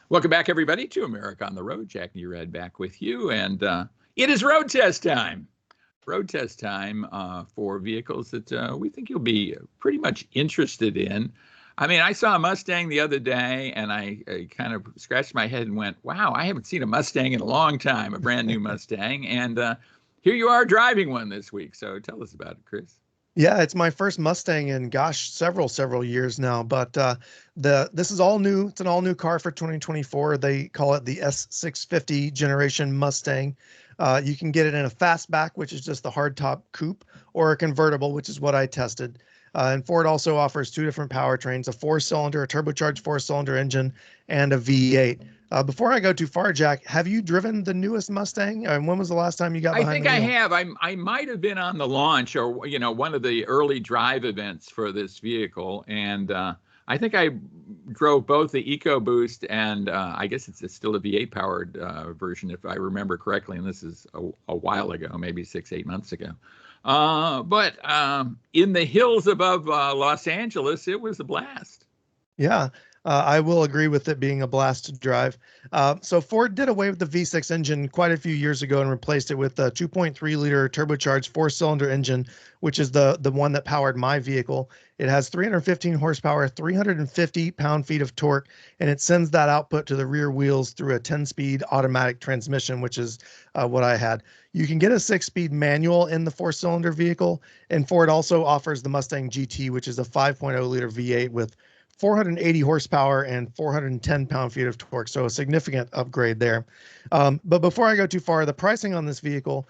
Welcome back, everybody, to America on the Road. Jack Nerad back with you, and it is road test time. Road test time for vehicles that we think you'll be pretty much interested in. I mean, I saw a Mustang the other day, and I kind of scratched my head and went, wow, I haven't seen a Mustang in a long time, a brand new Mustang. And here you are driving one this week. So tell us about it, Chris. Yeah, it's my first Mustang in several years now. But this is all new. It's an all new car for 2024. They call it the S650 generation Mustang. You can get it in a fastback, which is just the hardtop coupe, or a convertible, which is what I tested. And Ford also offers two different powertrains: a four-cylinder, a turbocharged four-cylinder engine, and a V8. Before I go too far, Jack, have you driven the newest Mustang? And when was the last time you got behind the wheel? I think I have. I might have been on the launch or one of the early drive events for this vehicle, and I think I drove both the EcoBoost and I guess it's still a V8 powered version if I remember correctly, and this is a while ago, maybe 6-8 months ago. But in the hills above Los Angeles, it was a blast. Yeah. I will agree with it being a blast to drive. So Ford did away with the V6 engine quite a few years ago and replaced it with a 2.3-liter turbocharged four-cylinder engine, which is the one that powered my vehicle. It has 315 horsepower, 350 pound-feet of torque, and it sends that output to the rear wheels through a 10-speed automatic transmission, which is what I had. You can get a 6-speed manual in the four-cylinder vehicle, and Ford also offers the Mustang GT, which is a 5.0-liter V8 with 480 horsepower and 410 pound-feet of torque, so a significant upgrade there. But before I go too far, the pricing on this vehicle,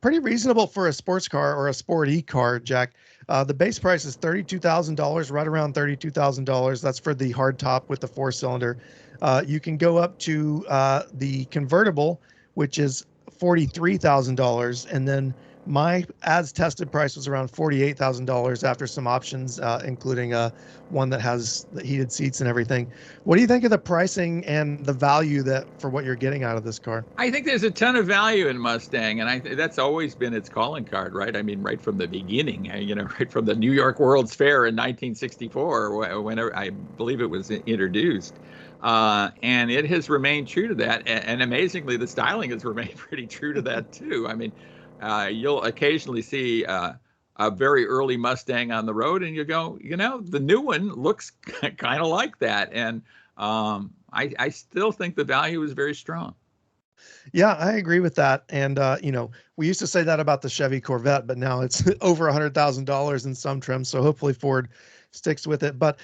pretty reasonable for a sports car or a sporty car, Jack. The base price is $32,000, right around $32,000. That's for the hardtop with the four-cylinder. You can go up to the convertible, which is $43,000, and then my as tested price was around $48,000 after some options, including one that has the heated seats and everything. What do you think of the pricing and the value that for what you're getting out of this car? I think there's a ton of value in Mustang, and that's always been its calling card, right? I mean, right from the beginning, right from the New York World's Fair in 1964, whenever I believe it was introduced. And it has remained true to that. And amazingly, the styling has remained pretty true to that, too. I mean, you'll occasionally see a very early Mustang on the road, and you go, the new one looks kind of like that. And I still think the value is very strong. Yeah, I agree with that. And, we used to say that about the Chevy Corvette, but now it's over $100,000 in some trims. So hopefully Ford sticks with it. But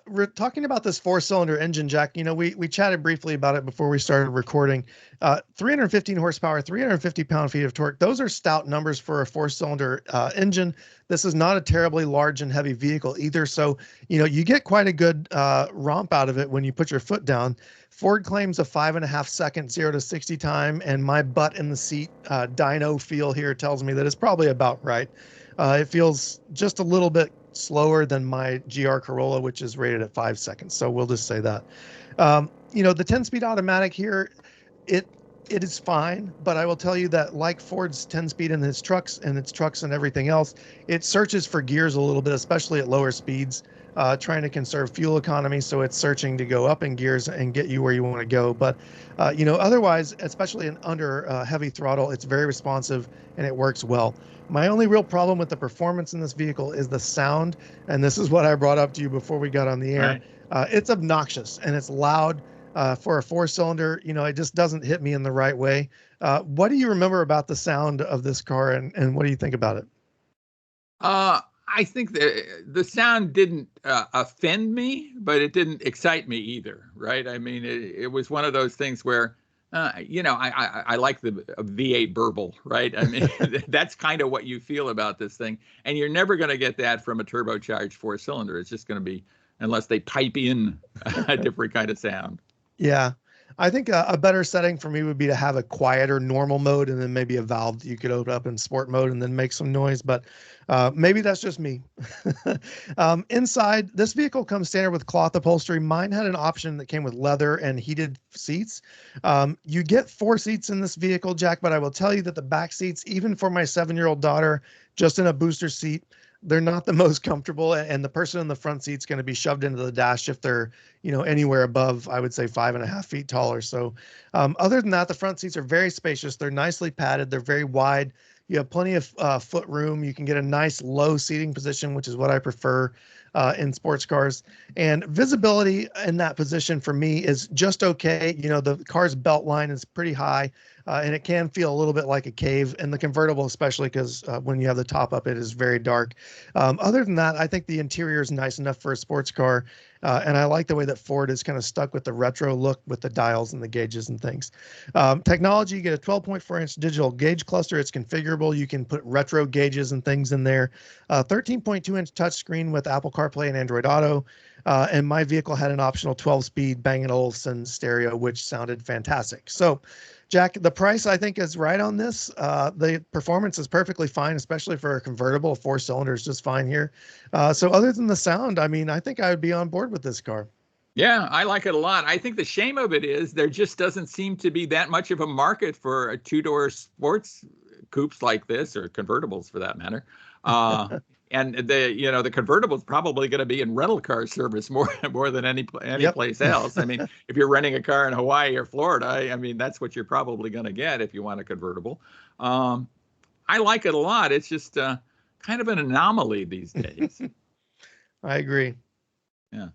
we're talking about this four-cylinder engine, Jack. We chatted briefly about it before we started recording. 315 horsepower, 350 pound-feet of torque. Those are stout numbers for a four-cylinder engine. This is not a terribly large and heavy vehicle either. So, you get quite a good romp out of it when you put your foot down. Ford claims a 5.5 second 0 to 60 time, and my butt in the seat dyno feel here tells me that it's probably about right. It feels just a little bit slower than my GR Corolla, which is rated at 5 seconds. So we'll just say that. The 10-speed automatic here, it is fine, but I will tell you that like Ford's 10-speed in its trucks and everything else, it searches for gears a little bit, especially at lower speeds, trying to conserve fuel economy. So it's searching to go up in gears and get you where you want to go. But, otherwise, especially under heavy throttle, it's very responsive and it works well. My only real problem with the performance in this vehicle is the sound. And this is what I brought up to you before we got on the air. Right. It's obnoxious and it's loud. For a four-cylinder, it just doesn't hit me in the right way. What do you remember about the sound of this car, and what do you think about it? I think the sound didn't offend me, but it didn't excite me either, right? I mean, it was one of those things where, I like the V8 burble, right? I mean, that's kind of what you feel about this thing. And you're never going to get that from a turbocharged four-cylinder. It's just going to be, unless they pipe in a different kind of sound. Yeah. I think a better setting for me would be to have a quieter normal mode and then maybe a valve that you could open up in sport mode and then make some noise. But maybe that's just me. Inside, this vehicle comes standard with cloth upholstery. Mine had an option that came with leather and heated seats. You get 4 seats in this vehicle, Jack, but I will tell you that the back seats, even for my 7-year-old daughter, just in a booster seat, they're not the most comfortable, and the person in the front seat's going to be shoved into the dash if they're, anywhere above, I would say 5.5 feet taller. So other than that, the front seats are very spacious. They're nicely padded. They're very wide. You have plenty of foot room. You can get a nice low seating position, which is what I prefer in sports cars. And visibility in that position for me is just okay. The car's belt line is pretty high, and it can feel a little bit like a cave in the convertible, especially because when you have the top up, it is very dark. Other than that, I think the interior is nice enough for a sports car. And I like the way that Ford is kind of stuck with the retro look with the dials and the gauges and things. Technology, you get a 12.4-inch digital gauge cluster. It's configurable. You can put retro gauges and things in there. 13.2-inch touchscreen with Apple CarPlay and Android Auto. And my vehicle had an optional 12-speed Bang & Olufsen stereo, which sounded fantastic. So, Jack, the price I think is right on this. The performance is perfectly fine, especially for a convertible. 4 cylinders, just fine here. So other than the sound, I mean, I think I would be on board with this car. Yeah, I like it a lot. I think the shame of it is there just doesn't seem to be that much of a market for a two-door sports coupes like this, or convertibles for that matter. And the convertible is probably going to be in rental car service more than any place else. I mean, if you're renting a car in Hawaii or Florida, I mean, that's what you're probably going to get if you want a convertible. I like it a lot. It's just kind of an anomaly these days. I agree. Yeah.